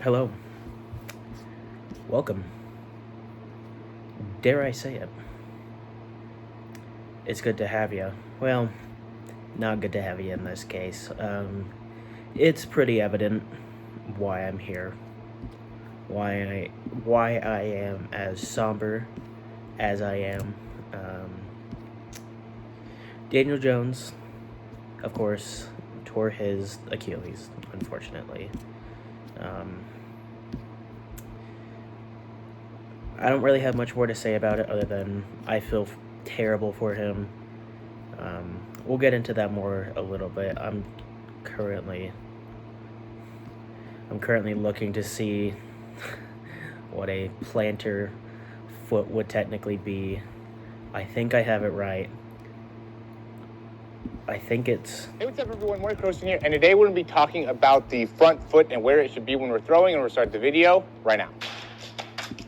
Hello. Welcome. Dare I say it? It's good to have you. Well, not good to have you in this case. It's pretty evident why I'm here. Why I am as somber as I am. Daniel Jones, of course, tore his Achilles, unfortunately. I don't really have much more to say about it other than I feel terrible for him. We'll get into that more a little bit. I'm currently looking to see what a plantar foot would technically be. I think I have it right. I think it's... Hey, what's up, everyone? Mark Rosen here, and today we're going to be talking about the front foot and where it should be when we're throwing, and we'll start the video right now.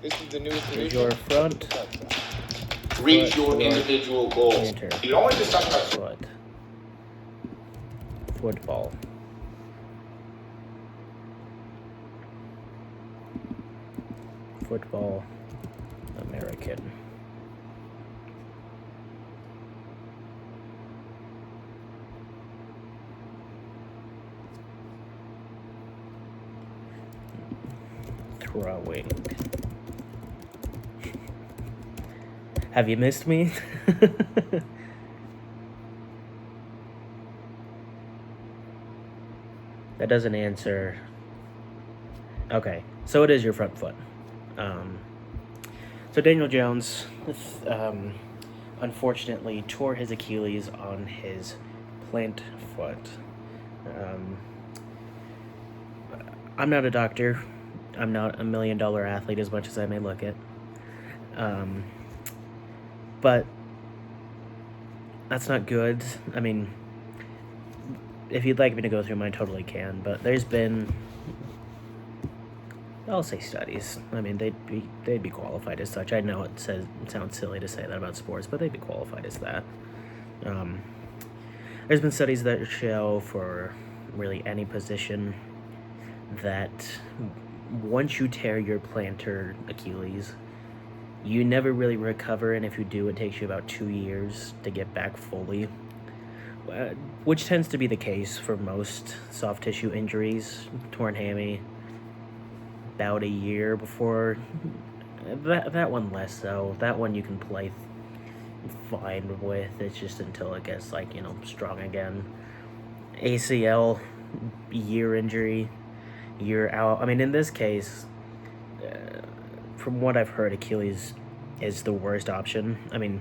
This is the newest edition. Your front. Reach your individual goals. You don't want to just talk about football. Football American. Throwing. Have you missed me? That doesn't answer. Okay, so it is your front foot. So Daniel Jones, unfortunately, tore his Achilles on his plant foot. I'm not a doctor. I'm not a $1 million athlete as much as I may look it. But that's not good. I mean, if you'd like me to go through mine, totally can. But there's been, I'll say studies. I mean, they'd be qualified as such. I know it sounds silly to say that about sports, but they'd be qualified as that. There's been studies that show for really any position that once you tear your plantar Achilles, you never really recover, and if you do, it takes you about 2 years to get back fully, which tends to be the case for most soft tissue injuries. Torn hammy, about a year before. That one less so. That one you can play fine with. It's just until it gets, like, strong again. ACL, year injury, year out. I mean, in this case, from what I've heard, Achilles is the worst option. I mean,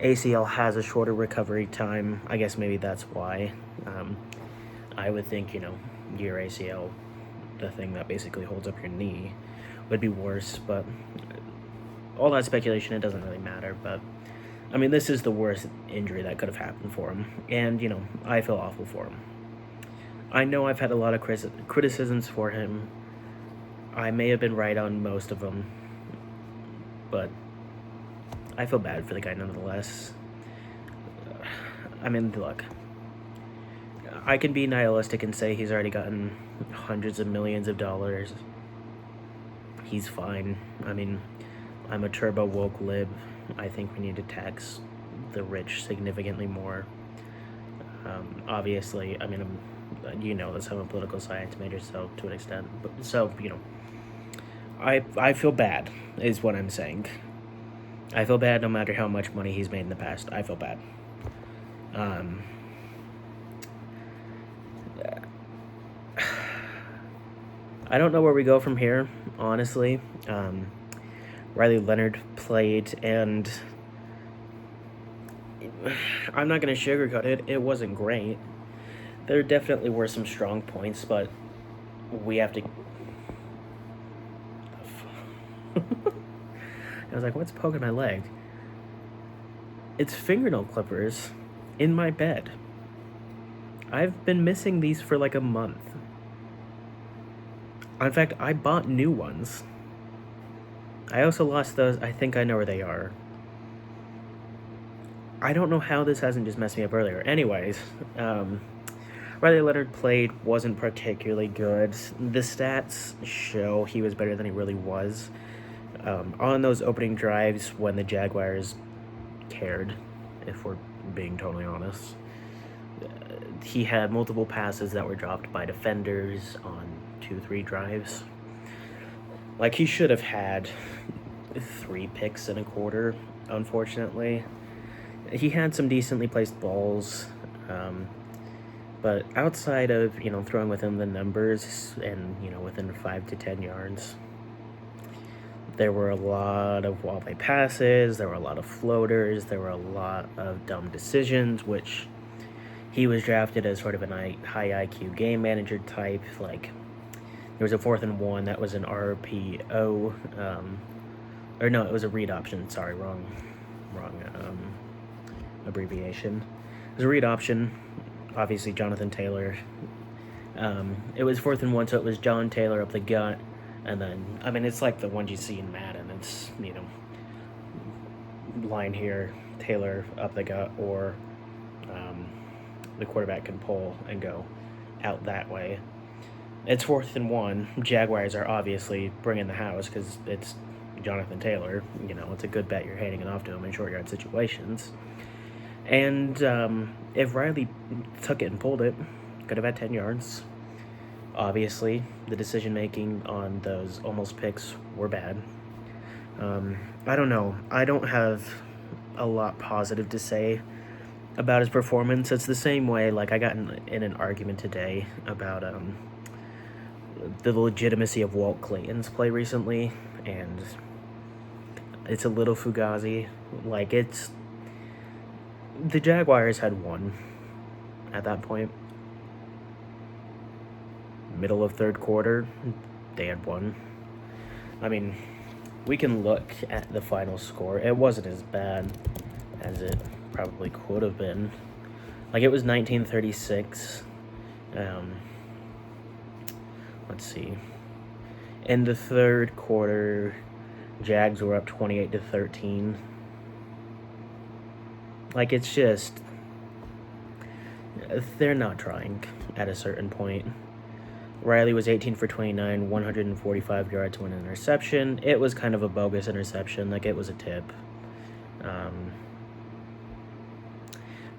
ACL has a shorter recovery time. I guess maybe that's why. I would think, your ACL, the thing that basically holds up your knee, would be worse. But all that speculation, it doesn't really matter. But, I mean, this is the worst injury that could have happened for him. And, I feel awful for him. I know I've had a lot of criticisms for him. I may have been right on most of them, but I feel bad for the guy nonetheless. I mean, look, I can be nihilistic and say he's already gotten hundreds of millions of dollars. He's fine. I mean, I'm a turbo woke lib. I think we need to tax the rich significantly more. Obviously, I mean, this, I'm a political science major, so to an extent, but I feel bad, is what I'm saying. I feel bad no matter how much money he's made in the past. I feel bad. I don't know where we go from here, honestly. Riley Leonard played, and I'm not going to sugarcoat it. It wasn't great. There definitely were some strong points, but we have to... I was like, what's poking my leg? It's fingernail clippers in my bed. I've been missing these for like a month. In fact, I bought new ones. I also lost those. I think I know where they are. I don't know how this hasn't just messed me up earlier. Anyways, Riley Leonard wasn't particularly good. The stats show he was better than he really was. On those opening drives when the Jaguars cared, if we're being totally honest, he had multiple passes that were dropped by defenders on 2-3 drives. Like, he should have had 3 picks in a quarter, unfortunately. He had some decently placed balls, but outside of, throwing within the numbers and, within 5 to 10 yards, there were a lot of walleye passes, there were a lot of floaters, there were a lot of dumb decisions, which he was drafted as sort of a high IQ game manager type. Like, there was a 4th and 1 that was an RPO, or no, it was a read option. Sorry, wrong abbreviation. It was a read option. Obviously, Jonathan Taylor. It was 4th and 1, so it was John Taylor up the gut, and then it's like the ones you see in Madden. It's line here, Taylor up the gut, or the quarterback can pull and go out that way. It's 4th and 1. Jaguars are obviously bringing the house because it's Jonathan Taylor. It's a good bet you're handing it off to him in short yard situations. And if Riley took it and pulled it, could have had 10 yards. Obviously, the decision-making on those almost picks were bad. I don't know. I don't have a lot positive to say about his performance. It's the same way, like, I got in an argument today about the legitimacy of Walt Clayton's play recently, and it's a little fugazi. Like, the Jaguars had won at that point. Middle of 3rd quarter, they had won. We can look at the final score. It wasn't as bad as it probably could have been. Like, it was 1936. Let's see. In the 3rd quarter, Jags were up 28-13. Like, it's just, they're not trying at a certain point. Riley was 18 for 29, 145 yards, 1 interception. It was kind of a bogus interception. Like, it was a tip.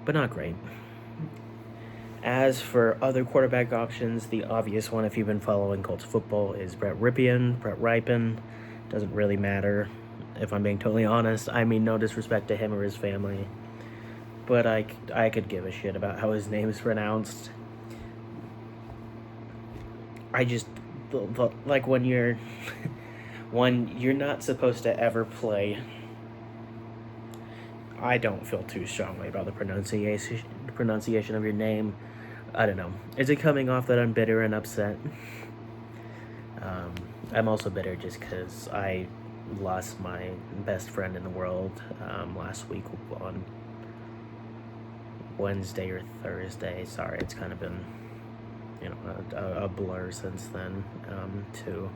But not great. As for other quarterback options, the obvious one, if you've been following Colts football, is Brett Rypien. Doesn't really matter, if I'm being totally honest. No disrespect to him or his family, but I could give a shit about how his name is pronounced. Like, when you're not supposed to ever play, I don't feel too strongly about the pronunciation of your name. I don't know. Is it coming off that I'm bitter and upset? I'm also bitter just because I lost my best friend in the world last week on Wednesday or Thursday. Sorry, it's kind of been a blur since then, too.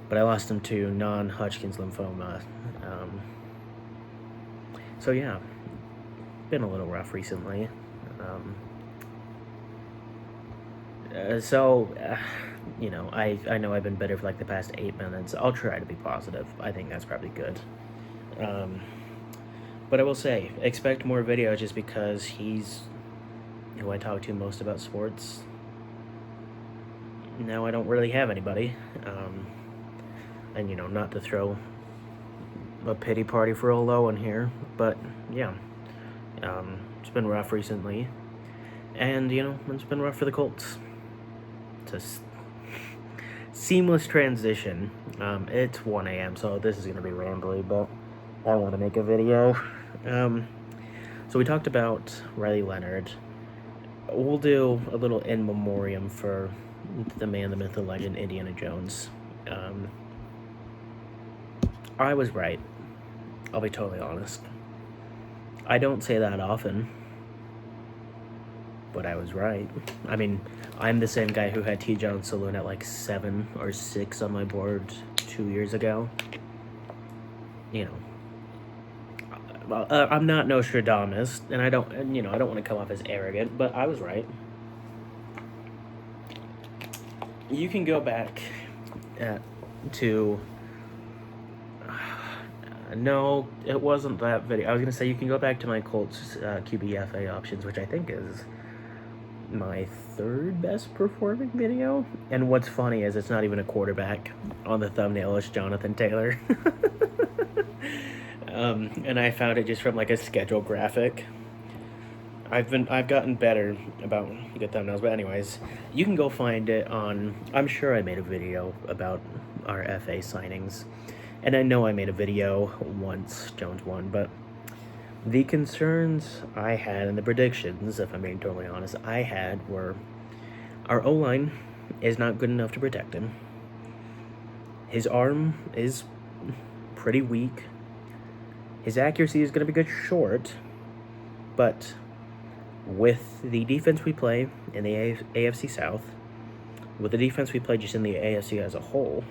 But I lost him to non-Hodgkin's lymphoma. So yeah, been a little rough recently. I know I've been bitter for like the past 8 minutes. I'll try to be positive. I think that's probably good. But I will say, expect more videos just because he's who I talk to most about sports. Now I don't really have anybody. And not to throw a pity party for Olo in here, but yeah, it's been rough recently, and it's been rough for the Colts. It's a seamless transition. It's 1 a.m., so this is gonna be rambly, but I want to make a video. So we talked about Riley Leonard. We'll do a little in memoriam for the man, the myth, the legend, Indiana Jones. I was right. I'll be totally honest. I don't say that often, but I was right. I'm the same guy who had T. Jones Saloon at like 7 or 6 on my board 2 years ago. I'm not Nostradamus, and I don't want to come off as arrogant, but I was right. you can go back to... no, it wasn't that video. I was going to say you can go back to my Colts QBFA options, which I think is my third best performing video. And what's funny is it's not even a quarterback. On the thumbnail, it's Jonathan Taylor. And I found it just from like a schedule graphic. I've gotten better about good thumbnails, but anyways, you can go find it on... I'm sure I made a video about our FA signings, and I know I made a video once Jones won, but the concerns I had and the predictions, if I'm being totally honest, I had were our O-line is not good enough to protect him. His arm is pretty weak. His accuracy is going to be good short, but with the defense we play in the AFC South, with the defense we play just in the AFC as a whole,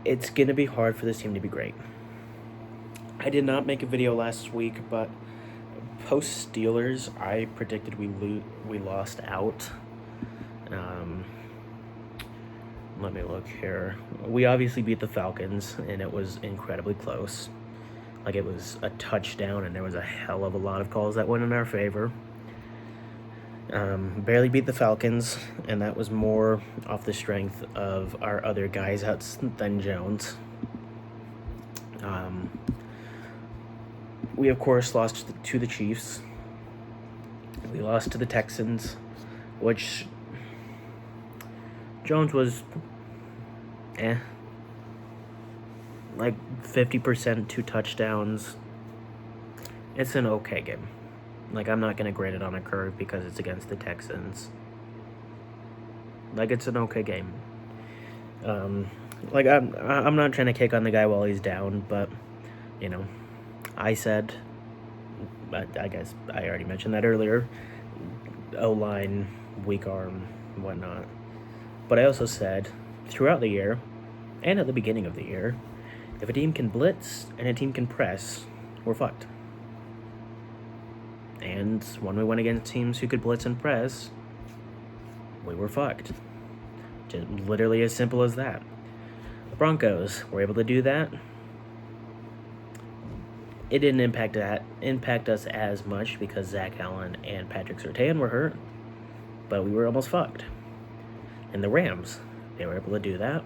it's going to be hard for this team to be great. I did not make a video last week, but post Steelers, I predicted we lost out. Let me look here. We obviously beat the Falcons, and it was incredibly close. Like, it was a touchdown, and there was a hell of a lot of calls that went in our favor. Barely beat the Falcons, and that was more off the strength of our other guys out than Jones. We, of course, lost to the Chiefs. We lost to the Texans, which Jones was, like 50%, 2 touchdowns. It's an okay game. Like, I'm not going to grade it on a curve because it's against the Texans. Like, it's an okay game. Like, I'm not trying to kick on the guy while he's down, but, you know, I said, I guess I already mentioned that earlier, O-line, weak arm, whatnot. But I also said, throughout the year, and at the beginning of the year, if a team can blitz and a team can press, we're fucked. And when we went against teams who could blitz and press, we were fucked. Just literally as simple as that. The Broncos were able to do that. It didn't impact us as much because Zach Allen and Patrick Surtain were hurt, but we were almost fucked. And the Rams, they were able to do that.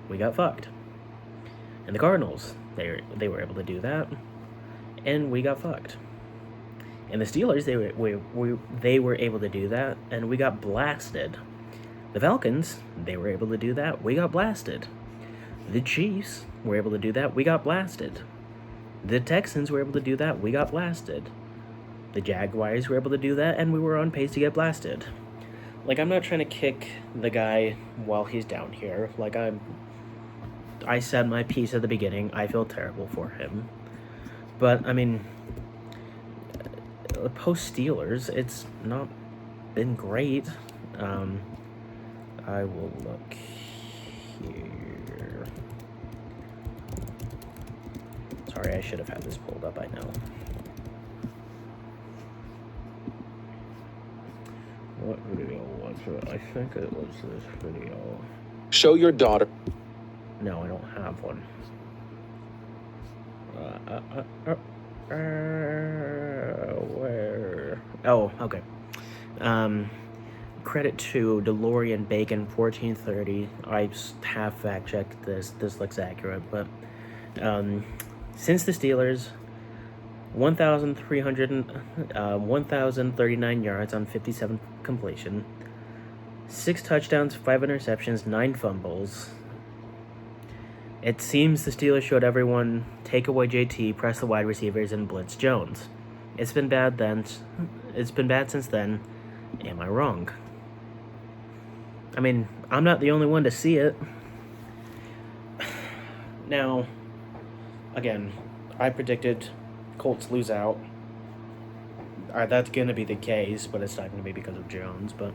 We got fucked. And the Cardinals, they were able to do that, and we got fucked. And the Steelers, they were able to do that, and we got blasted. The Falcons, they were able to do that, we got blasted. The Chiefs were able to do that, we got blasted. The Texans were able to do that, we got blasted. The Jaguars were able to do that, and we were on pace to get blasted. Like, I'm not trying to kick the guy while he's down here. Like, I said my piece at the beginning. I feel terrible for him. But, I mean, post-Steelers, it's not been great. I will look here. Sorry, I should have had this pulled up by now. What video was it? I think it was this video. Show your daughter. No, I don't have one. Where? Oh, okay. Credit to DeLorean Bacon 1430. I have fact checked this. This looks accurate, but since the Steelers, 1,039 yards on 57 completion, 6 touchdowns, 5 interceptions, 9 fumbles. It seems the Steelers showed everyone take away JT, press the wide receivers, and blitz Jones. It's been bad then. It's been bad since then. Am I wrong? I mean, I'm not the only one to see it. Now, again, I predicted Colts lose out. That's going to be the case, but it's not going to be because of Jones. But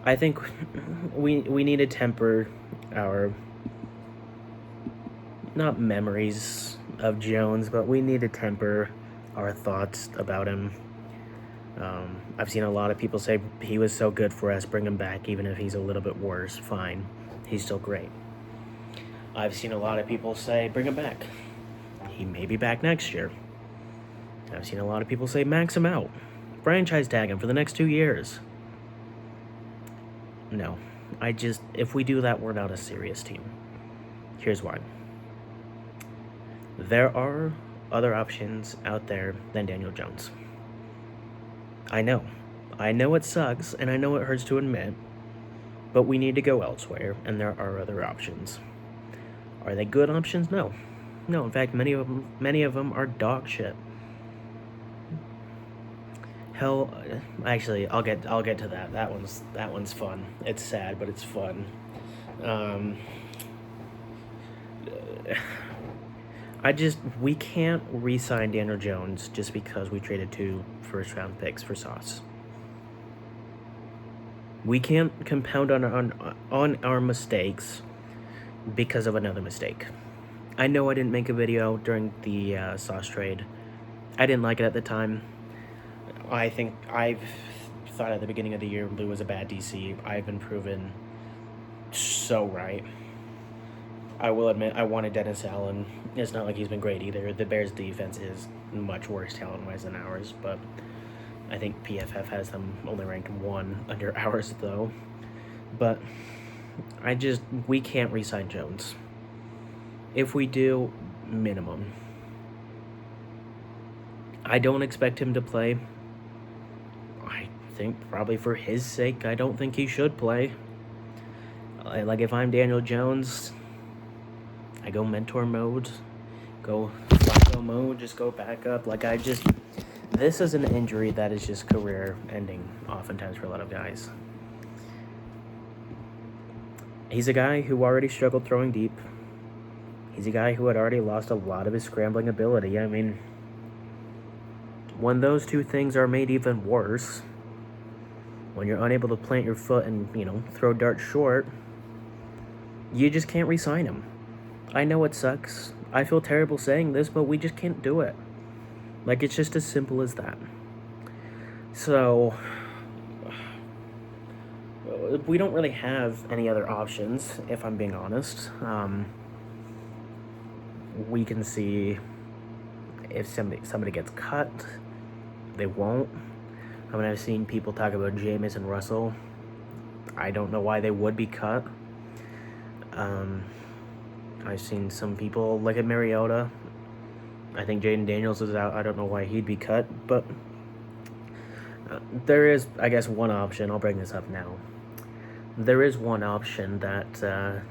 I think we need to temper our, not memories of Jones, but we need to temper our thoughts about him. I've seen a lot of people say he was so good for us, bring him back, even if he's a little bit worse, fine. He's still great. I've seen a lot of people say, bring him back. He may be back next year. I've seen a lot of people say, max him out. Franchise tag him for the next 2 years. No. If we do that, we're not a serious team. Here's why. There are other options out there than Daniel Jones. I know. I know it sucks, and I know it hurts to admit, but we need to go elsewhere, and there are other options. Are they good options? No. No, in fact, many of them are dog shit. Hell, actually, I'll get to that. That one's fun. It's sad, but it's fun. We can't re-sign Daniel Jones just because we traded 2 first-round picks for Sauce. We can't compound on our mistakes because of another mistake. I know I didn't make a video during the Sauce trade. I didn't like it at the time. I think I've thought at the beginning of the year Lou was a bad DC. I've been proven so right. I will admit I wanted Dennis Allen. It's not like he's been great either. The Bears' defense is much worse talent-wise than ours, but I think PFF has them only ranked 1 under ours, though. But we can't re-sign Jones. If we do, minimum. I don't expect him to play. I think probably for his sake, I don't think he should play. Like, if I'm Daniel Jones, I go mentor mode, go Flacco mode, just go back up. This is an injury that is just career ending oftentimes for a lot of guys. He's a guy who already struggled throwing deep. He's a guy who had already lost a lot of his scrambling ability. I mean, when those 2 things are made even worse, when you're unable to plant your foot and, throw darts short, you just can't re-sign him. I know it sucks. I feel terrible saying this, but we just can't do it. It's just as simple as that. So, we don't really have any other options, if I'm being honest. We can see if somebody gets cut. They won't. I mean, I've seen people talk about Jameis and Russell. I don't know why they would be cut. I've seen some people look at Mariota. I think Jaden Daniels is out. I don't know why he'd be cut, but there is, I guess, one option. I'll bring this up now. There is one option that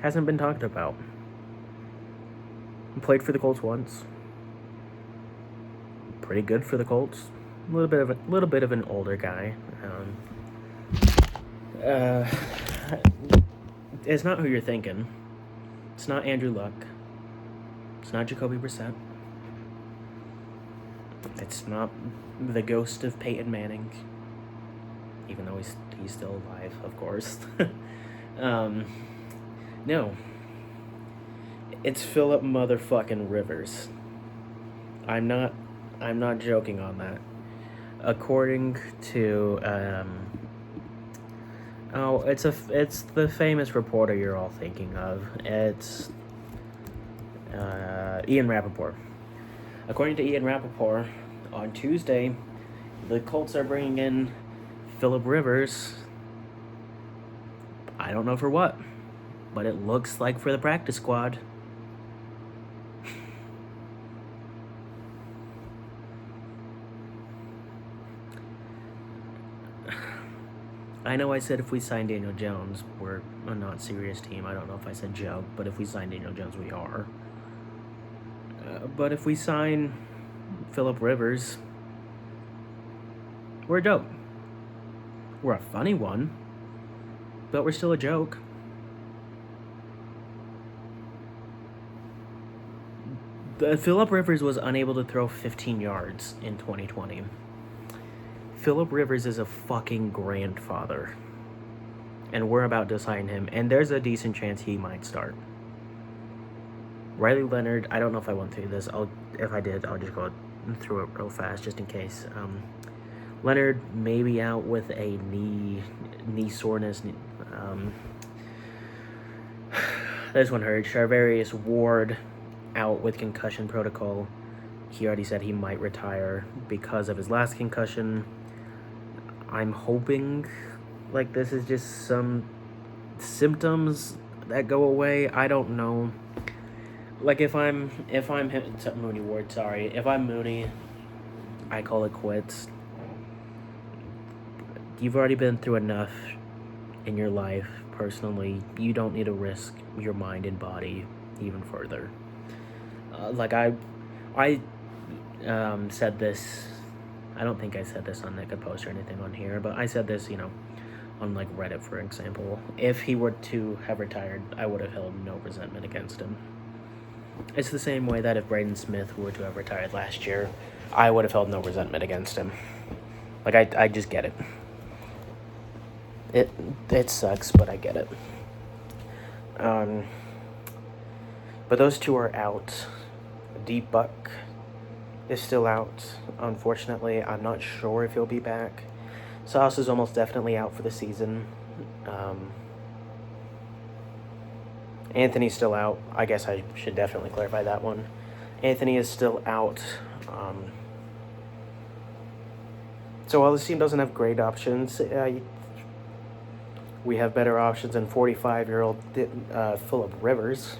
hasn't been talked about. Played for the Colts once. Pretty good for the Colts. A little bit of an older guy. It's not who you're thinking. It's not Andrew Luck. It's not Jacoby Brissett. It's not the ghost of Peyton Manning, even though he's still alive, of course. No. It's Philip motherfucking Rivers. I'm not joking on that. According to it's the famous reporter you're all thinking of. It's Ian Rappaport. According to Ian Rappaport, on Tuesday, the Colts are bringing in Philip Rivers. I don't know for what, but it looks like for the practice squad. I know I said if we sign Daniel Jones, we're a not serious team. I don't know if I said joke, but if we sign Daniel Jones, we are. But if we sign Philip Rivers, we're a joke. We're a funny one, but we're still a joke. Philip Rivers was unable to throw 15 yards in 2020. Philip Rivers is a fucking grandfather. And we're about to sign him. And there's a decent chance he might start. Riley Leonard, I don't know if I went through this. If I did, I'll just go through it real fast just in case. Leonard may be out with a knee soreness. This one hurt. Charvarius Ward out with concussion protocol. He already said he might retire because of his last concussion. I'm hoping like this is just some symptoms that go away. I don't know. Like if I'm Mooney Ward, sorry. If I'm Mooney, I call it quits. You've already been through enough in your life personally. You don't need to risk your mind and body even further. Like I said this. I don't think I said this on Naked Post or anything on here, but I said this, on like Reddit, for example. If he were to have retired, I would have held no resentment against him. It's the same way that if Braden Smith were to have retired last year, I would have held no resentment against him. Like I just get it. It sucks, but I get it. But those two are out. Deep Buck is still out, unfortunately. I'm not sure if he'll be back. Sauce is almost definitely out for the season. Anthony's still out. I guess I should definitely clarify that one. Anthony is still out. So while this team doesn't have great options, we have better options than 45-year-old Phillip Rivers.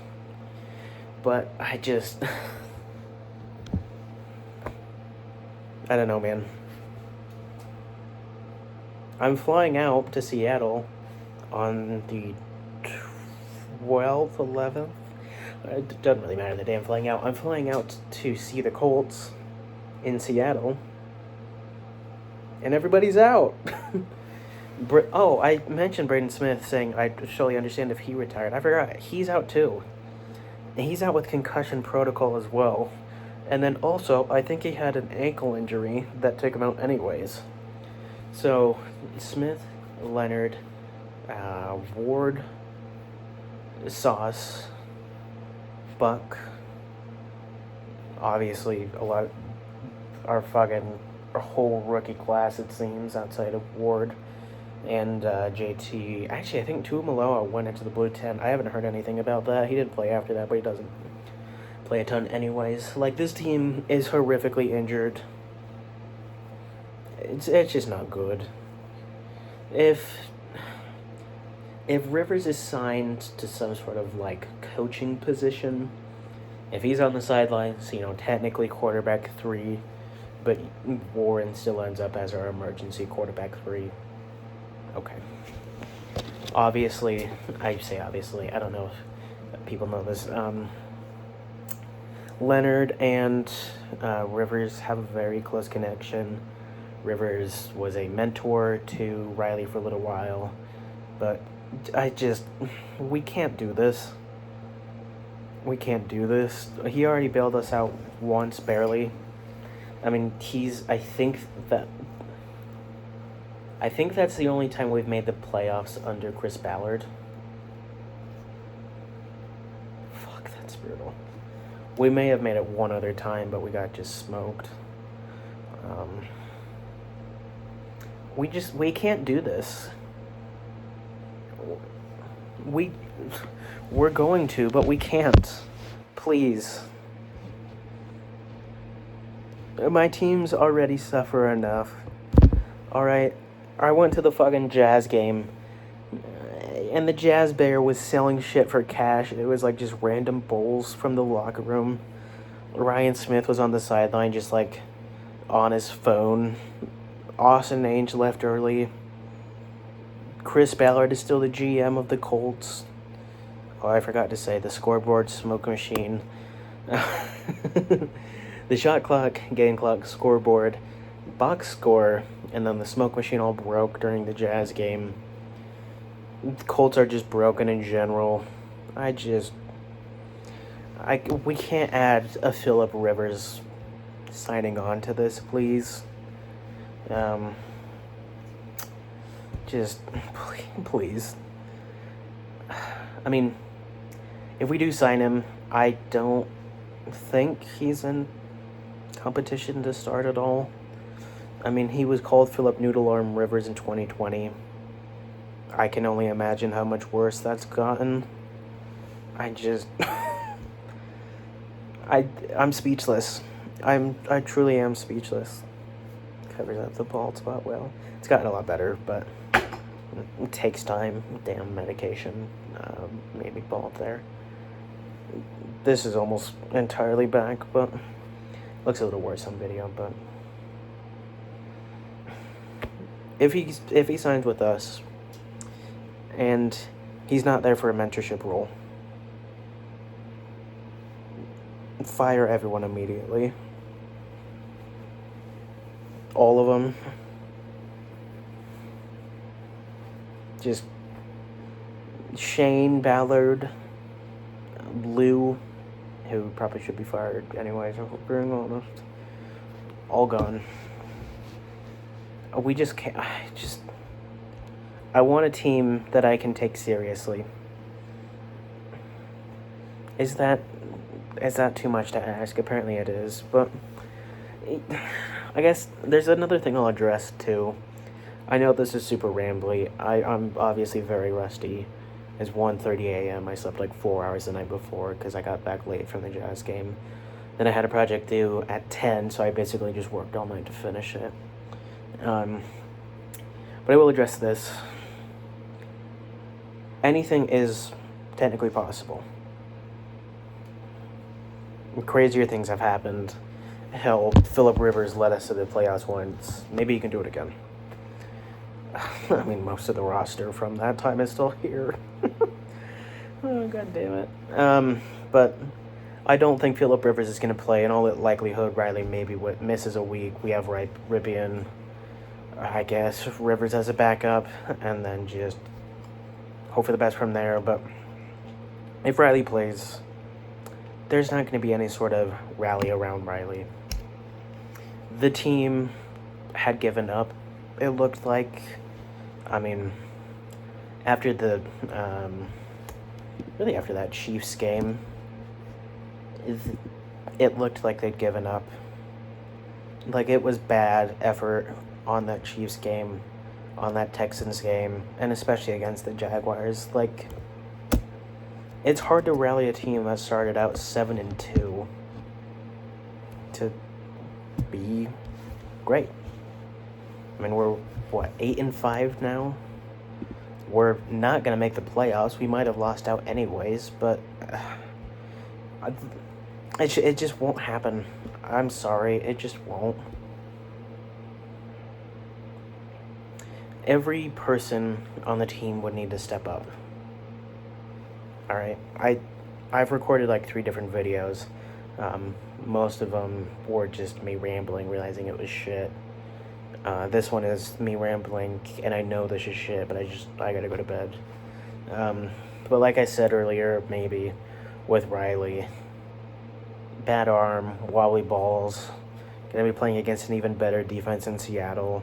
But I just... I don't know, man. I'm flying out to Seattle on the 12th, 11th. It doesn't really matter the day I'm flying out. I'm flying out to see the Colts in Seattle. And everybody's out. I mentioned Braden Smith saying I'd surely understand if he retired. I forgot. He's out too. And he's out with concussion protocol as well. And then also, I think he had an ankle injury that took him out anyways. So, Smith, Leonard, Ward, Sauce, Buck. Obviously, our whole rookie class, it seems, outside of Ward and JT. Actually, I think Tuamaloa went into the blue tent. I haven't heard anything about that. He didn't play after that, but he doesn't play a ton anyways. Like, this team is horrifically injured. It's just not good. If Rivers is signed to some sort of, like, coaching position, if he's on the sidelines, technically quarterback 3, but Warren still ends up as our emergency quarterback 3, okay. Obviously, I say obviously, I don't know if people know this, Leonard and Rivers have a very close connection. Rivers was a mentor to Riley for a little while, but we can't do this. We can't do this. He already bailed us out once, barely. I mean, I think that's the only time we've made the playoffs under Chris Ballard. Fuck, that's brutal. We may have made it one other time, but we got just smoked. We can't do this. We're going to, but we can't. Please. My teams already suffer enough. Alright, I went to the fucking Jazz game, and the Jazz Bear was selling shit for cash. It was like just random bowls from the locker room. Ryan Smith was on the sideline just like on his phone. Austin Ainge left early. Chris Ballard is still the GM of the Colts. Oh, I forgot to say the scoreboard, smoke machine. The shot clock, game clock, scoreboard, box score, and then the smoke machine all broke during the Jazz game. The Colts are just broken in general. We can't add a Phillip Rivers signing on to this, please. Please. I mean, if we do sign him, I don't think he's in competition to start it all. I mean, he was called Philip Noodle Arm Rivers in 2020. I can only imagine how much worse that's gotten. I just... I'm speechless. I truly am speechless. Covers up the bald spot well. It's gotten a lot better, but it takes time. Damn medication made me bald there. This is almost entirely back, but looks a little worse on video. But if he signs with us, and he's not there for a mentorship role, fire everyone immediately. All of them. Just Shane, Ballard, Lou, who probably should be fired anyways, if we're being honest. All gone. We just can't. I want a team that I can take seriously. Is that too much to ask? Apparently it is, but I guess there's another thing I'll address too. I know this is super rambly. I'm obviously very rusty. It's 1:30 a.m. I slept like 4 hours the night before because I got back late from the Jazz game. Then I had a project due at 10, so I basically just worked all night to finish it. But I will address this. Anything is technically possible. Crazier things have happened. Hell, Phillip Rivers led us to the playoffs once. Maybe he can do it again. I mean, most of the roster from that time is still here. Oh, God damn it. But I don't think Phillip Rivers is going to play. In all likelihood, Riley maybe misses a week. We have Ripien, I guess, Rivers as a backup, and then just hope for the best from there. But if Riley plays, there's not going to be any sort of rally around Riley. The team had given up, it looked like. I mean, after the, really after that Chiefs game, it looked like they'd given up. Like, it was bad effort on that Chiefs game, on that Texans game, and especially against the Jaguars. Like, it's hard to rally a team that started out 7-2 to be great. I mean, we're, 8-5 now? We're not going to make the playoffs. We might have lost out anyways, but it just won't happen. I'm sorry, it just won't. Every person on the team would need to step up. Alright, I've recorded like 3 different videos. Most of them were just me rambling, realizing it was shit. This one is me rambling, and I know this is shit, but I gotta go to bed. But like I said earlier, maybe, with Riley, bad arm, wobbly balls, gonna be playing against an even better defense in Seattle.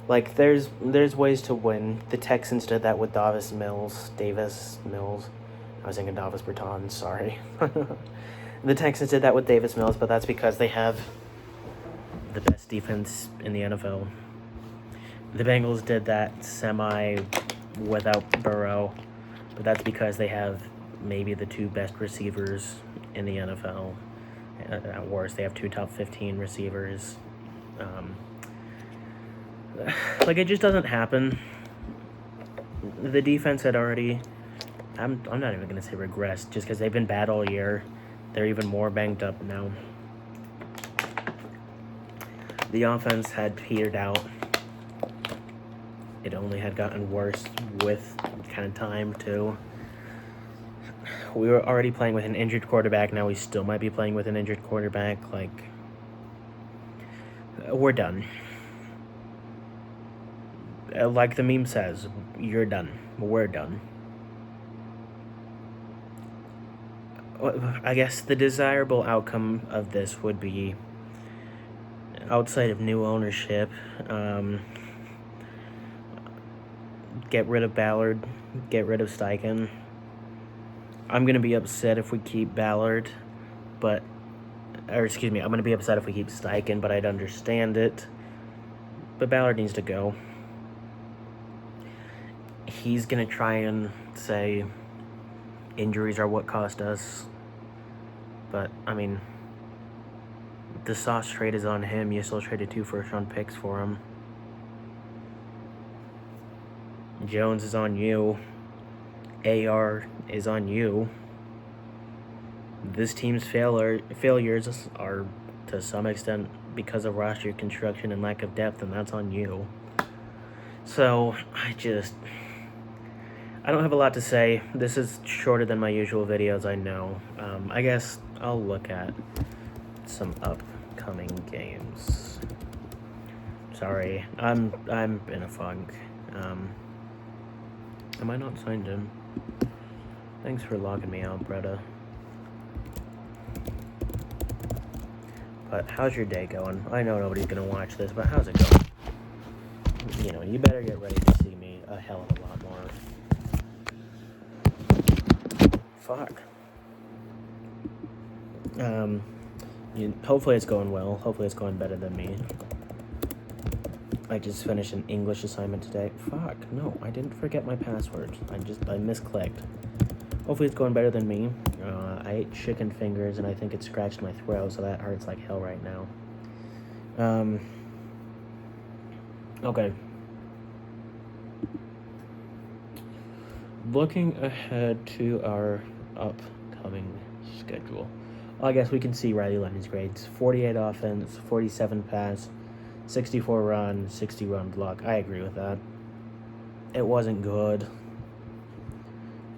Like, there's ways to win. The Texans did that with Davis Mills. I was thinking Davis Bertans, sorry. The Texans did that with Davis Mills, but that's because they have the best defense in the NFL. The Bengals did that semi without Burrow, but that's because they have maybe the 2 best receivers in the NFL. At worst, they have 2 top 15 receivers. Like, it just doesn't happen. The defense had already... I'm not even going to say regressed, just because they've been bad all year. They're even more banged up now. The offense had petered out. It only had gotten worse with kind of time, too. We were already playing with an injured quarterback. Now we still might be playing with an injured quarterback. Like, we're done. Like the meme says, you're done. We're done. I guess the desirable outcome of this would be, outside of new ownership, get rid of Ballard, get rid of Steichen. I'm going to be upset if we keep Ballard, but or excuse me, I'm going to be upset if we keep Steichen, but I'd understand it. But Ballard needs to go. He's going to try and say injuries are what cost us. But, I mean, the Sauce trade is on him. You still traded 2 first-round picks for him. Jones is on you. AR is on you. This team's failures are, to some extent, because of roster construction and lack of depth, and that's on you. So, I don't have a lot to say. This is shorter than my usual videos, I know. I guess I'll look at some upcoming games. Sorry, I'm in a funk. Am I not signed in? Thanks for logging me out, Bretta. But how's your day going? I know nobody's gonna watch this, but how's it going? You know, you better get ready to see me a hell of a lot more. Fuck. Hopefully it's going well. Hopefully it's going better than me. I just finished an English assignment today. Fuck, no, I didn't forget my password. I misclicked. Hopefully it's going better than me. I ate chicken fingers and I think it scratched my throat, so that hurts like hell right now. Okay. Looking ahead to our upcoming schedule. I guess we can see Riley Leonard's grades. 48 offense, 47 pass, 64 run, 60 run block. I agree with that. It wasn't good.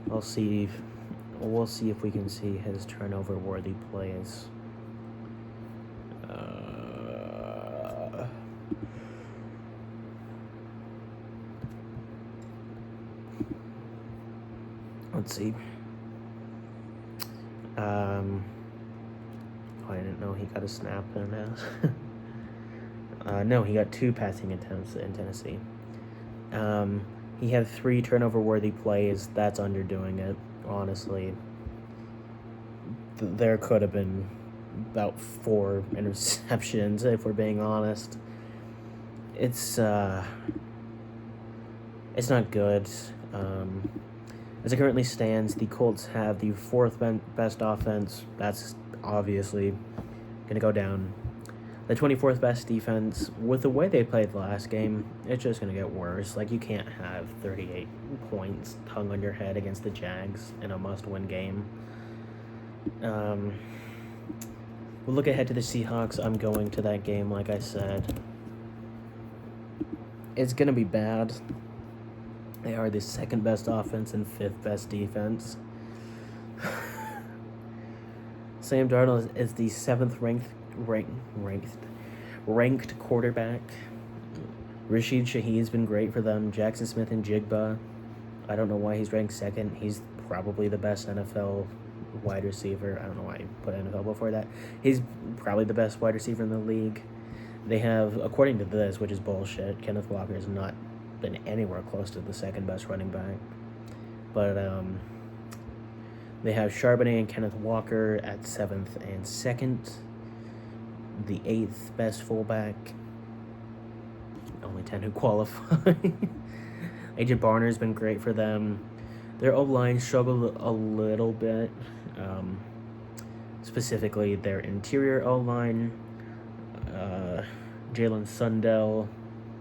We'll see if we can see his turnover-worthy plays. Let's see. I didn't know he got a snap in that. No, he got 2 passing attempts in Tennessee. He had 3 turnover-worthy plays. That's underdoing it, honestly. There could have been about 4 interceptions, if we're being honest. It's not good. As it currently stands, the Colts have the 4th best offense. That's obviously going to go down. The 24th best defense. With the way they played the last game, it's just going to get worse. Like, you can't have 38 points hung on your head against the Jags in a must-win game. We'll look ahead to the Seahawks. I'm going to that game, like I said. It's going to be bad. They are the 2nd best offense and 5th best defense. Sam Darnold is the 7th ranked quarterback. Rashid Shaheed's been great for them. Jackson Smith and Jigba. I don't know why he's ranked 2nd. He's probably the best NFL wide receiver. I don't know why I put NFL before that. He's probably the best wide receiver in the league. They have, according to this, which is bullshit, Kenneth Walker has not been anywhere close to the 2nd best running back. But they have Charbonnet and Kenneth Walker at 7th and 2nd. The 8th best fullback. Only 10 who qualify. Agent Barner's been great for them. Their O-line struggled a little bit. Specifically, their interior O-line. Jalen Sundell,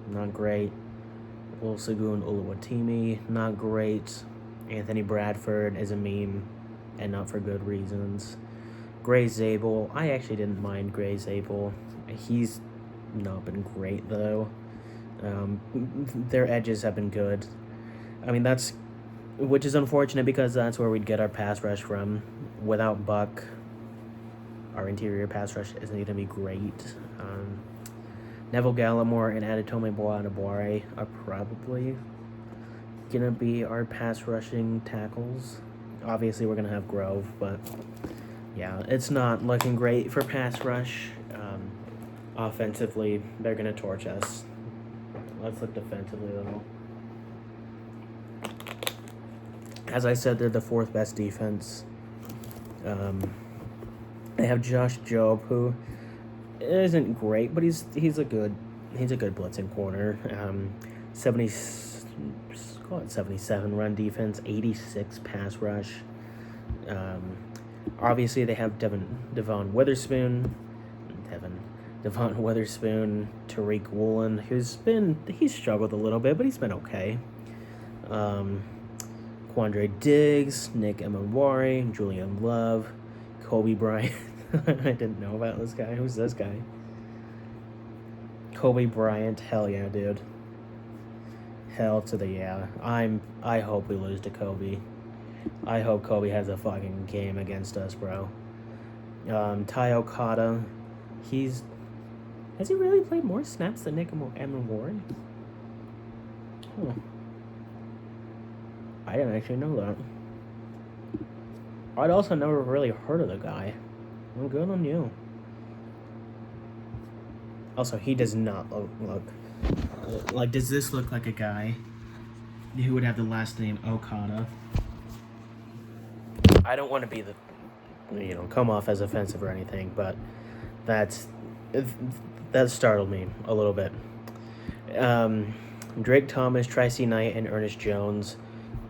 not great. Olusegun Oluwatimi, not great. Anthony Bradford is a meme, and not for good reasons. Gray Zabel, I actually didn't mind Gray Zabel. He's not been great, though. Their edges have been good. I mean, which is unfortunate because that's where we'd get our pass rush from. Without Buck, our interior pass rush isn't going to be great. Neville Gallimore and Adetomiwa Adebawore are probably going to be our pass rushing tackles. Obviously, we're going to have Grove, but yeah, it's not looking great for pass rush. Offensively, they're going to torch us. Let's look defensively, though. As I said, they're the 4th best defense. They have Josh Jobe, who isn't great, but he's a good blitzing corner. 70, call it 77 run defense, 86 pass rush. Obviously, they have Devon Witherspoon, Tariq Woolen, he's struggled a little bit, but he's been okay. Quandre Diggs, Nick Emenwari, Julian Love, Kobe Bryant. I didn't know about this guy. Who's this guy? Kobe Bryant. Hell yeah, dude. Hell to the yeah. I hope we lose to Kobe. I hope Kobe has a fucking game against us, bro. Ty Okada. Has he really played more snaps than Nick Emenwari? Huh. I didn't actually know that. I'd also never really heard of the guy. Well, good on you. Also, he does not look like. Does this look like a guy who would have the last name Okada? I don't want to be come off as offensive or anything, but that startled me a little bit. Drake Thomas, Tracy Knight, and Ernest Jones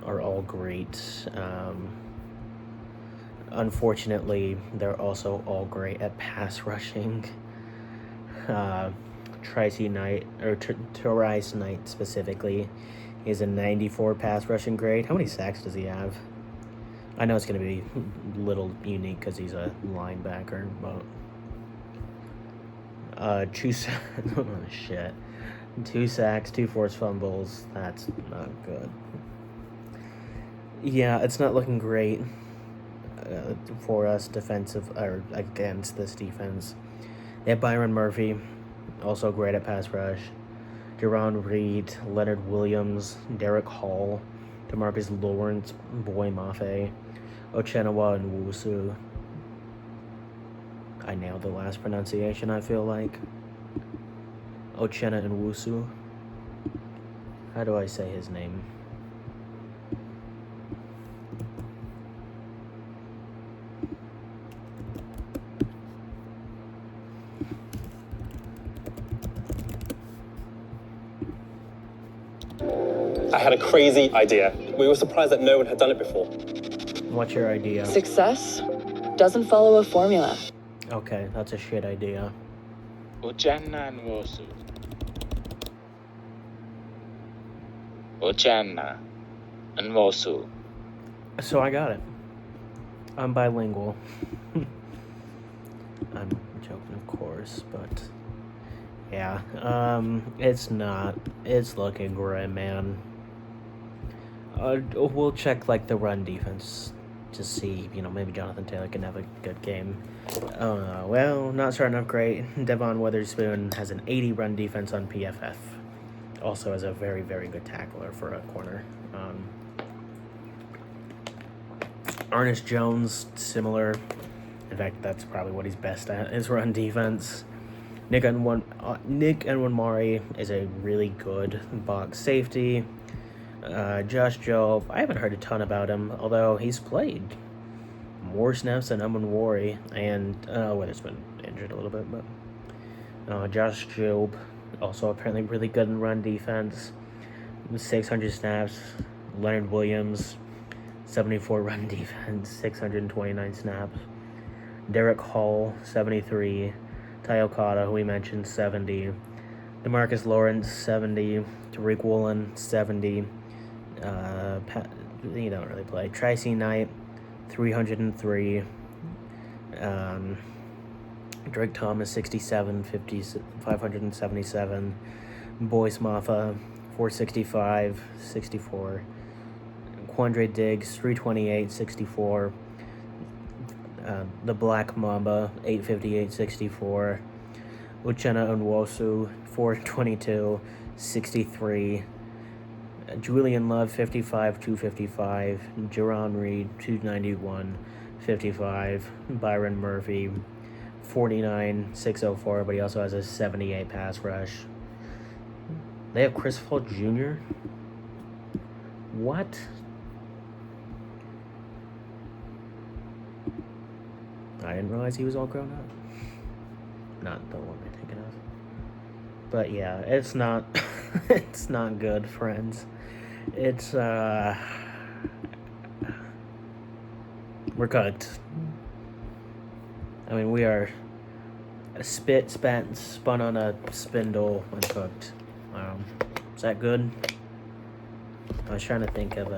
are all great. Unfortunately, they're also all great at pass rushing. Tracy Knight, or Therese Knight specifically, is a 94 pass rushing grade. How many sacks does he have? I know it's going to be a little unique because he's a linebacker, but... oh, shit. 2 sacks, 2 forced fumbles. That's not good. Yeah, it's not looking great for us against this defense. They have Byron Murphy, also great at pass rush. Jerron Reed, Leonard Williams, Derek Hall, DeMarcus Lawrence, Boy Mafe, Ochenawa and Wusu. I nailed the last pronunciation, I feel like. Ochena and Wusu. How do I say his name? I had a crazy idea. We were surprised that no one had done it before. What's your idea? Success doesn't follow a formula. Okay, that's a shit idea. Uchenna and Wosu. Uchenna and Wosu. So I got it. I'm bilingual. I'm joking, of course, but yeah, it's looking grim, man. We'll check like the run defense to see, maybe Jonathan Taylor can have a good game. Well, not starting off great. Devon Witherspoon has an 80 run defense on PFF. Also is a very, very good tackler for a corner. Ernest Jones, similar. In fact, that's probably what he's best at, is run defense. Nick Emenwari is a really good box safety. Josh Jobe, I haven't heard a ton about him, although he's played more snaps than Emenwari, and Witherspoon injured a little bit, but Josh Jobe, also apparently really good in run defense, 600 snaps. Leonard Williams, 74 run defense, 629 snaps. Derek Hall, 73. Ty Okada, who we mentioned, 70. DeMarcus Lawrence, 70. Tariq Woolen, 70. He don't really play. Tracy Knight, 303. Drake Thomas, 67, 577. Boyce Mafa, 465, 64. Quandre Diggs, 328, 64. The Black Mamba, 858, 64. Uchenna Nwosu, 422, 63. Julian Love, 55, 255. Jerron Reed, 291, 55. Byron Murphy, 49, 604, but he also has a 78 pass rush. They have Chris Paul Jr. What? I didn't realize he was all grown up. Not the one I'm thinking of. But yeah, it's not it's not good, friends. It's we're cooked. I mean, we are spun on a spindle and cooked. Is that good? I was trying to think of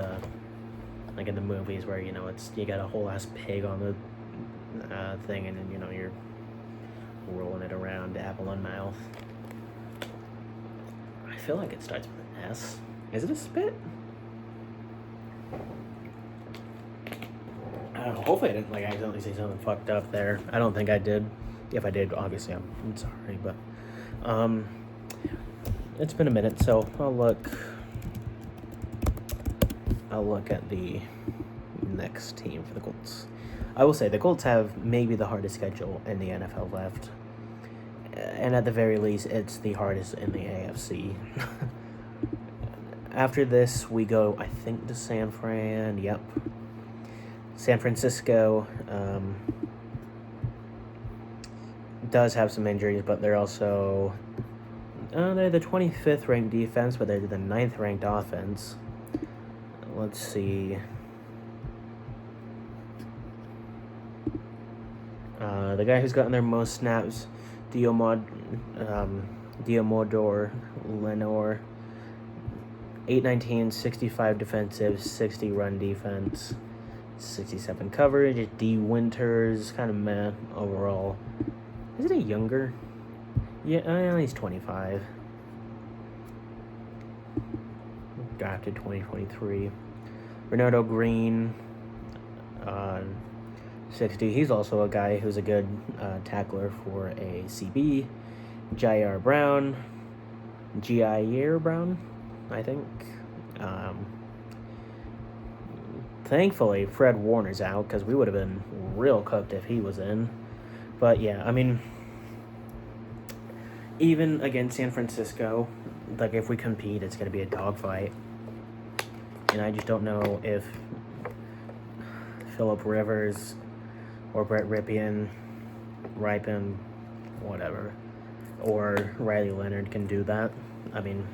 like in the movies where you got a whole ass pig on the thing, and then you're rolling it around, apple in mouth. I feel like it starts with an S. Is it a spit? Hopefully I didn't accidentally say something fucked up there. I don't think I did. If I did, obviously I'm sorry, but it's been a minute, so I'll look at the next team for the Colts. I will say the Colts have maybe the hardest schedule in the NFL left. And at the very least, it's the hardest in the AFC. After this, we go, I think, to San Fran. Yep. San Francisco does have some injuries, but they're also... they're the 25th ranked defense, but they're the 9th ranked offense. Let's see. The guy who's gotten their most snaps, Diomodor Lenore, 819, 65 defensive, 60 run defense, 67 coverage. D. Winters, kind of meh overall. Is it a younger? Yeah, he's 25. Drafted 2023. Bernardo Green, 60. He's also a guy who's a good tackler for a CB. Jair Brown, I think. Thankfully, Fred Warner's out because we would have been real cooked if he was in. But yeah, I mean, even against San Francisco, if we compete, it's going to be a dogfight. And I just don't know if Phillip Rivers or Brett Ripien, whatever, or Riley Leonard can do that. I mean,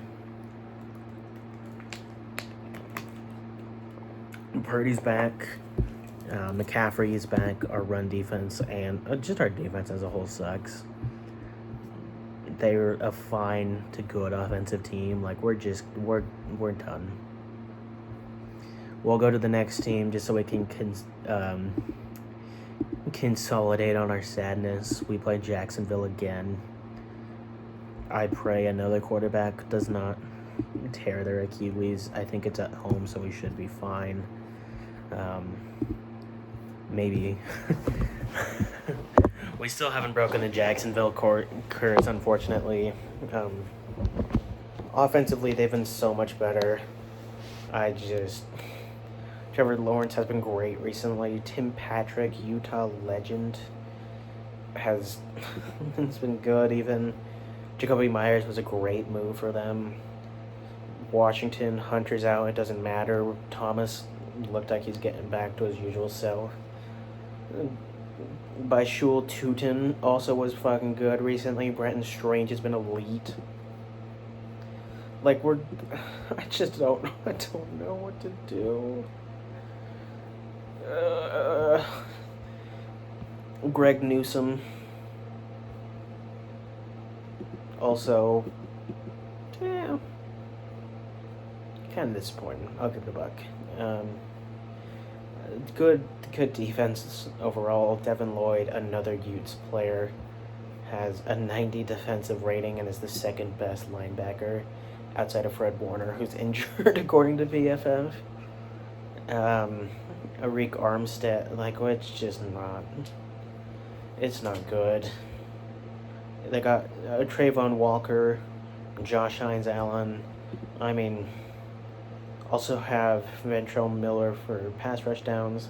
Purdy's back, McCaffrey's back, our run defense, and just our defense as a whole sucks. They're a fine to good offensive team. We're done. We'll go to the next team just so we can consolidate on our sadness. We play Jacksonville again. I pray another quarterback does not tear their Achilles. I think it's at home, so we should be fine. Maybe. We still haven't broken the Jacksonville curse, unfortunately. Offensively, they've been so much better. Trevor Lawrence has been great recently. Tim Patrick, Utah legend, has been good even. Jacoby Myers was a great move for them. Washington, Hunter's out, it doesn't matter. Thomas looked like he's getting back to his usual self. By Shul Tootin also was fucking good recently. Brenton Strange has been elite. I just don't know what to do. Greg Newsome also, kind of disappointing. I'll give it a buck. Good defense overall. Devin Lloyd, another Utes player, has a 90 defensive rating and is the second best linebacker outside of Fred Warner, who's injured according to PFF. Arik Armstead, it's just not. It's not good. They got Trayvon Walker, Josh Hines Allen. I mean, also have Ventrell Miller for pass rush downs.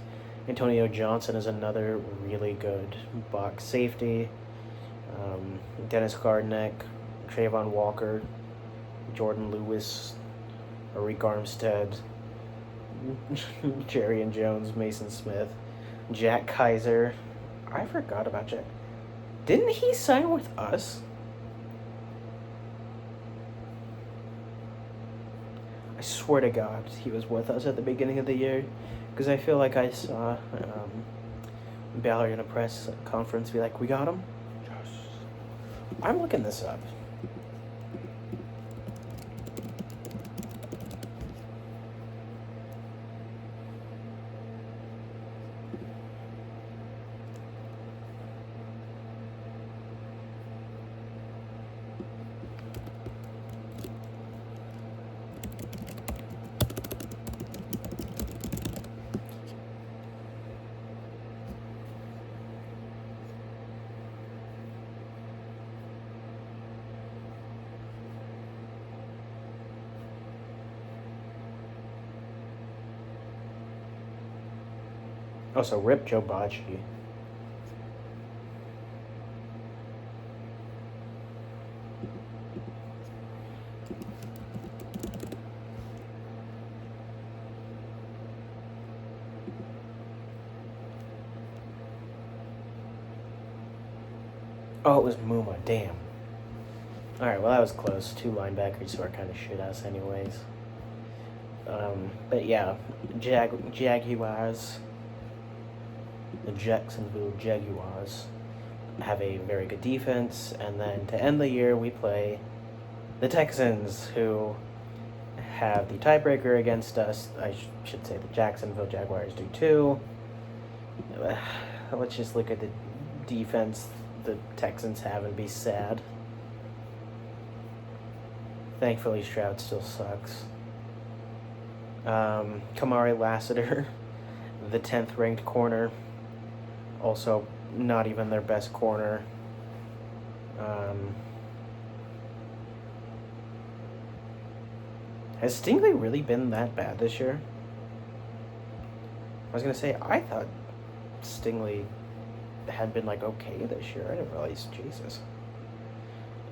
Antonio Johnson is another really good box safety. Dennis Gardneck, Trayvon Walker, Jordan Lewis, Arik Armstead, Jerry and Jones, Mason Smith, Jack Kaiser. I forgot about Jack. Didn't he sign with us? I swear to God, he was with us at the beginning of the year, because I feel like I saw Ballard in a press conference be like, "We got him." I'm looking this up. Oh, so rip Joe Bocci. Oh, it was Muma. Damn. Alright, well, that was close. 2 linebackers who are kind of shit-ass anyways. But yeah, Jaguars, the Jacksonville Jaguars, have a very good defense. And then to end the year, we play the Texans, who have the tiebreaker against us. I should say the Jacksonville Jaguars do too. Let's just look at the defense the Texans have and be sad. Thankfully, Stroud still sucks. Kamari Lassiter, the 10th ranked corner, also not even their best corner. Has Stingley really been that bad this year? I was gonna say, I thought Stingley had been like okay this year. I didn't realize, Jesus.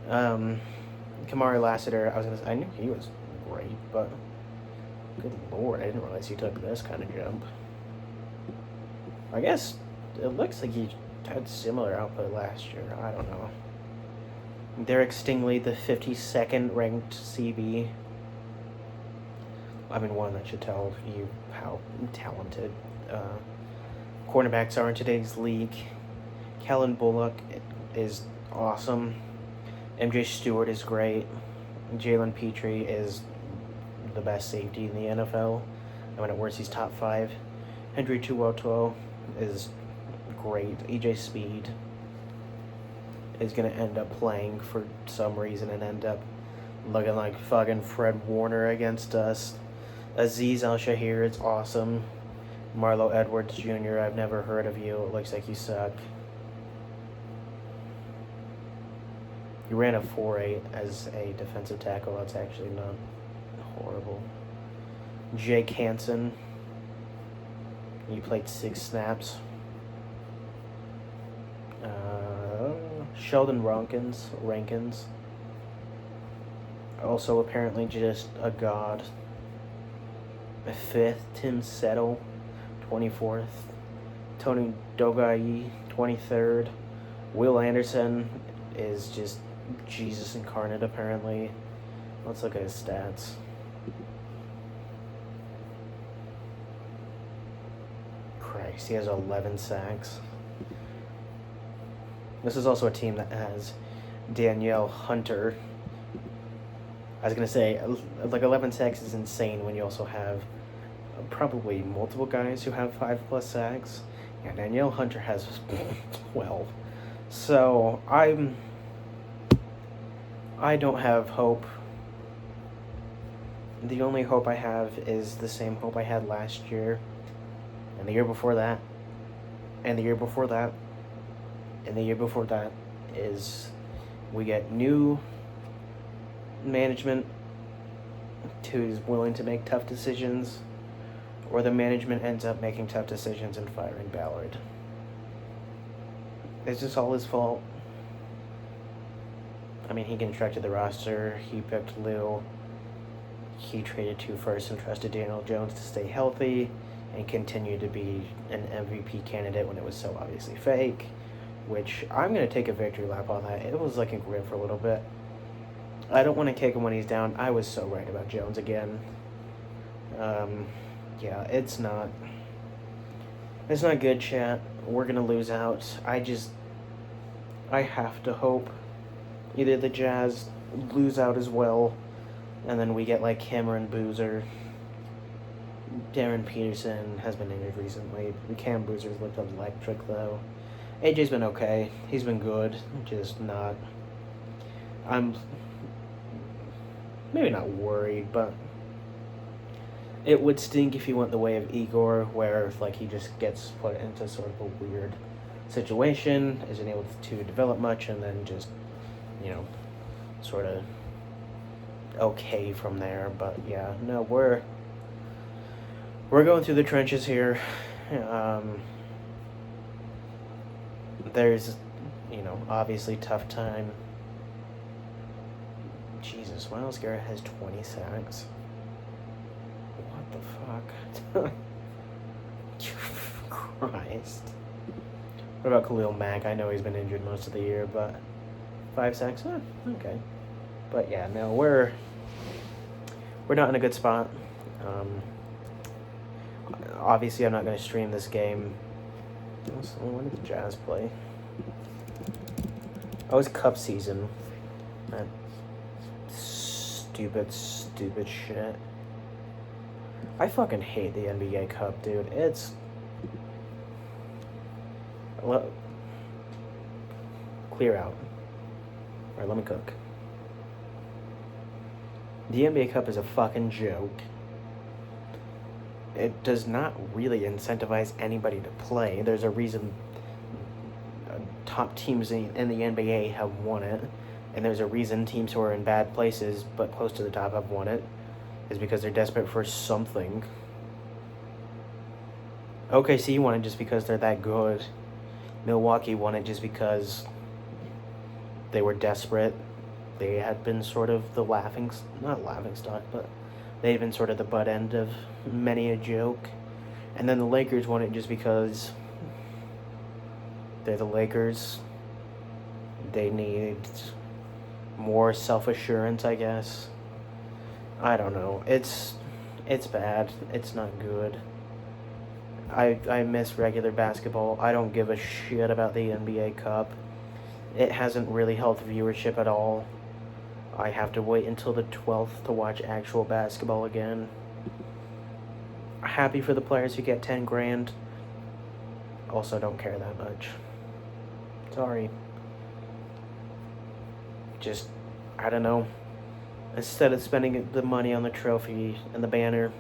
Kamari Lassiter, I knew he was great, but good lord, I didn't realize he took this kind of jump. I guess it looks like he had similar output last year. I don't know. Derek Stingley, the 52nd ranked CB. I mean, one that should tell you how talented cornerbacks are in today's league. Kellen Bullock is awesome. MJ Stewart is great. Jalen Petrie is the best safety in the NFL. I mean, at worst, he's top 5. Henry Tuoto is great. EJ Speed is going to end up playing for some reason and end up looking like fucking Fred Warner against us. Azeez Al-Shahir is awesome. Marlo Edwards Jr., I've never heard of you. It looks like you suck. You ran a 4.8 as a defensive tackle. That's actually not horrible. Jake Hansen. You played 6 snaps. Sheldon Rankins. Also apparently just a god. 5th, Tim Settle, 24th. Tony Dogai, 23rd. Will Anderson is just Jesus incarnate, apparently. Let's look at his stats. Christ, he has 11 sacks. This is also a team that has Danielle Hunter. I was going to say, like, 11 sacks is insane when you also have probably multiple guys who have 5+ sacks. Yeah, Danielle Hunter has 12. So, I don't have hope. The only hope I have is the same hope I had last year, and the year before that, and the year before that, and the year before that, is we get new management who's willing to make tough decisions, or the management ends up making tough decisions and firing Ballard. It's just all his fault. I mean, he constructed the roster, he picked Lou, he traded 2 firsts and trusted Daniel Jones to stay healthy, and continue to be an MVP candidate when it was so obviously fake, which I'm going to take a victory lap on that. It was looking grim for a little bit. I don't want to kick him when he's down. I was so right about Jones again. Yeah, it's not good, chat. We're going to lose out. I have to hope either the Jazz lose out as well, and then we get like Cameron Boozer. Darren Peterson has been injured recently. Cam Boozer's looked electric, though. AJ's been okay. He's been good. Just not... I'm... maybe not worried, but... it would stink if he went the way of Igor, where like he just gets put into sort of a weird situation, isn't able to develop much, and then just, you know, sort of okay from there. But yeah, no, we're going through the trenches here. There's, you know, obviously tough time. Jesus, Miles Garrett has 20 sacks. What the fuck? Christ. What about Khalil Mack? I know he's been injured most of the year, but 5 sacks? Okay. But yeah, no, we're not in a good spot. Obviously, I'm not going to stream this game. When did the Jazz play? Oh, it's Cup season. That stupid shit. I fucking hate the NBA Cup, dude. It's... well, clear out. Alright, let me cook. The NBA Cup is a fucking joke. It does not really incentivize anybody to play. There's a reason top teams in the NBA have won it, and there's a reason teams who are in bad places but close to the top have won it, is because they're desperate for something. OKC won it just because they're that good. Milwaukee won it just because they were desperate. They had been sort of the not laughing stock, but they'd been sort of the butt end of many a joke. And then the Lakers won it just because they're the Lakers. They need more self-assurance, I guess. I don't know. It's bad. It's not good. I miss regular basketball. I don't give a shit about the NBA Cup. It hasn't really helped viewership at all. I have to wait until the 12th to watch actual basketball again. Happy for the players who get 10 grand. Also don't care that much. Sorry. Just, I don't know. Instead of spending the money on the trophy and the banner,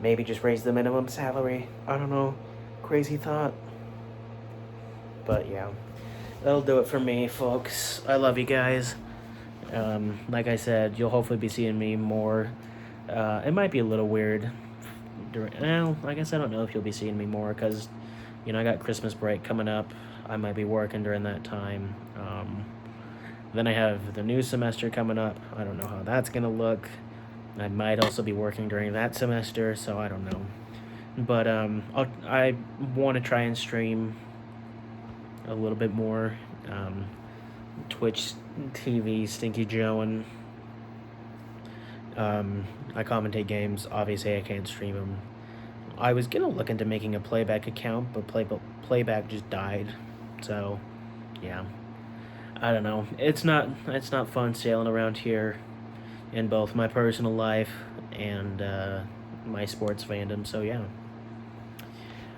maybe just raise the minimum salary. I don't know. Crazy thought. But yeah. That'll do it for me, folks. I love you guys. Like I said, you'll hopefully be seeing me more. It might be a little weird. I guess I don't know if you'll be seeing me more because, you know, I got Christmas break coming up. I might be working during that time. Then I have the new semester coming up. I don't know how that's going to look. I might also be working during that semester, so I don't know. But I want to try and stream a little bit more. Twitch TV, Stinky Joe, and I commentate games. Obviously, I can't stream them. I was gonna look into making a playback account, but playback just died. So, yeah, I don't know. It's not fun sailing around here in both my personal life and my sports fandom. So yeah.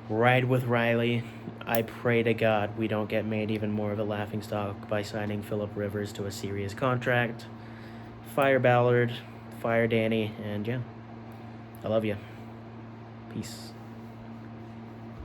Ride with Riley. I pray to God we don't get made even more of a laughingstock by signing Phillip Rivers to a serious contract. Fire Ballard, fire Danny, and yeah, I love you. Peace.